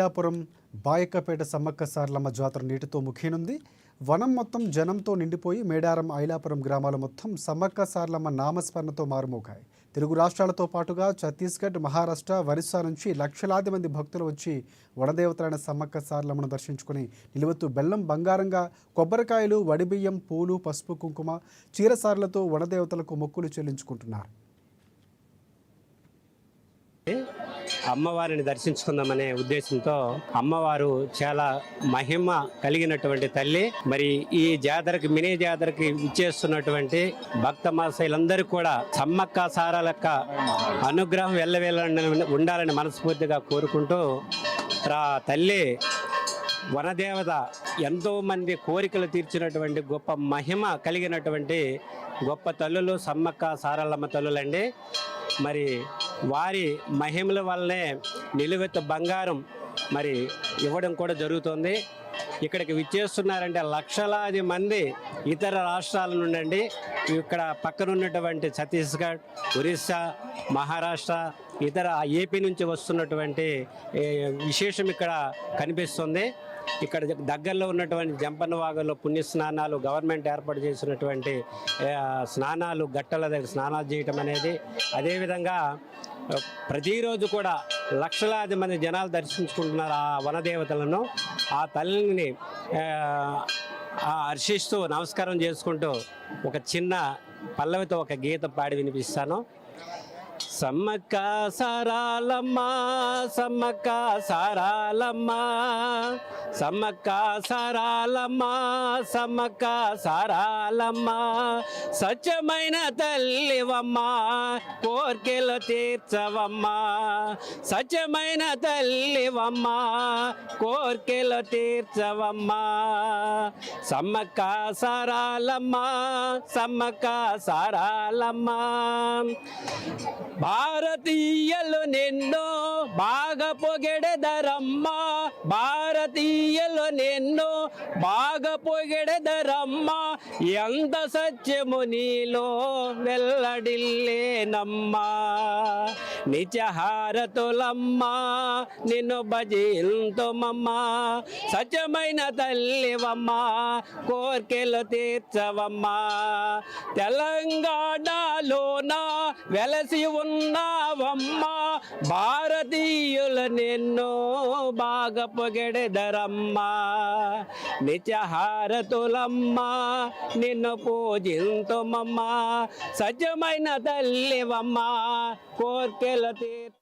ఐలాపురం బాయక్కపేట సమ్మక్క సారలమ్మ జాతర నీటితో ముఖీనుంది. వనం మొత్తం జనంతో నిండిపోయి మేడారం ఐలాపురం గ్రామాలు మొత్తం సమ్మక్క సారలమ్మ నామస్మరణతో మారుమోగాయి. తెలుగు రాష్ట్రాలతో పాటుగా ఛత్తీస్గఢ్, మహారాష్ట్ర, ఒరిస్సా నుంచి లక్షలాది మంది భక్తులు వచ్చి వనదేవతలైన సమ్మక్క సారలమ్మను దర్శించుకుని నిలువెత్తు బెల్లం, బంగారంగా కొబ్బరికాయలు, వడిబియ్యం, పూలు, పసుపు, కుంకుమ, చీరసారులతో వనదేవతలకు మొక్కులు చెల్లించుకుంటున్నారు. అమ్మవారిని దర్శించుకుందామనే ఉద్దేశంతో అమ్మవారు చాలా మహిమ కలిగినటువంటి తల్లి. మరి ఈ జాతరకి, మినీ జాతరకి ఇచ్చేస్తున్నటువంటి భక్త మాసైలందరూ కూడా సమ్మక్క సారలక్క అనుగ్రహం వెళ్ళవేళ ఉండాలని మనస్ఫూర్తిగా కోరుకుంటూ తల్లి వనదేవత ఎంతో మంది కోరికలు తీర్చినటువంటి గొప్ప మహిమ కలిగినటువంటి గొప్ప తల్లులు సమ్మక్క సారలమ్మ తల్లులండి. మరి వారి మహిమల వల్లనే నిలువెత్తు బంగారం మరి ఇవ్వడం కూడా జరుగుతుంది. ఇక్కడికి విచ్చేస్తున్నారంటే లక్షలాది మంది ఇతర రాష్ట్రాల నుండి, ఇక్కడ పక్కనున్నటువంటి ఛత్తీస్గఢ్, ఒరిస్సా, మహారాష్ట్ర, ఇతర ఏపీ నుంచి వస్తున్నటువంటి విశేషం ఇక్కడ కనిపిస్తుంది. ఇక్కడ దగ్గరలో ఉన్నటువంటి జంపన్న వాగులో పుణ్య స్నానాలు, గవర్నమెంట్ ఏర్పాటు చేసినటువంటి స్నానాలు, గట్టల దగ్గర స్నానాలు చేయటం అనేది, అదేవిధంగా ప్రతిరోజు కూడా లక్షలాది మంది జనాలు దర్శించుకుంటున్నారు ఆ వనదేవతలను. ఆ తల్లిని హర్షిస్తూ నమస్కారం చేసుకుంటూ ఒక చిన్న పల్లవితో ఒక గీత పాడి వినిపిస్తాను. సమ్మక్క సారలమ్మ, సమ్మక్క సారలమ్మ, సమ్మక్క సారలమ్మ, సమ్మక్క సారలమ్మ, సత్యమైన తల్లివమ్మ, కోర్కెలు తీర్చవమ్మ, సత్యమైన తల్లివమ్మ, కోర్కెలు తీర్చవమ్మ, సమ్మక్క సారలమ్మ, సమ్మక్క సారలమ్మ. భారతీయులు నిన్ను బాగా పొగెడెదరమ్మ, భారతీయులు నిన్ను బాగా పొగెడెదరమ్మ, ఎంత సత్యము నీలో వెల్లడిల్లేనమ్మా, నిత్యహారతులమ్మ నిన్ను భజింతుమమ్మ, సత్యమైన తల్లివమ్మ, కోర్కెలు తీర్చవమ్మ, తెలంగాణలోన వెలసి ఉన్నావమ్మ, భారతీయులు నిన్ను బాగా పొగెడెదరమ్మ, నిత్యహారతులమ్మ నిన్ను పూజింతుమమ్మ, సత్యమైన తల్లివమ్మ, కోర్కెలు తీర్చ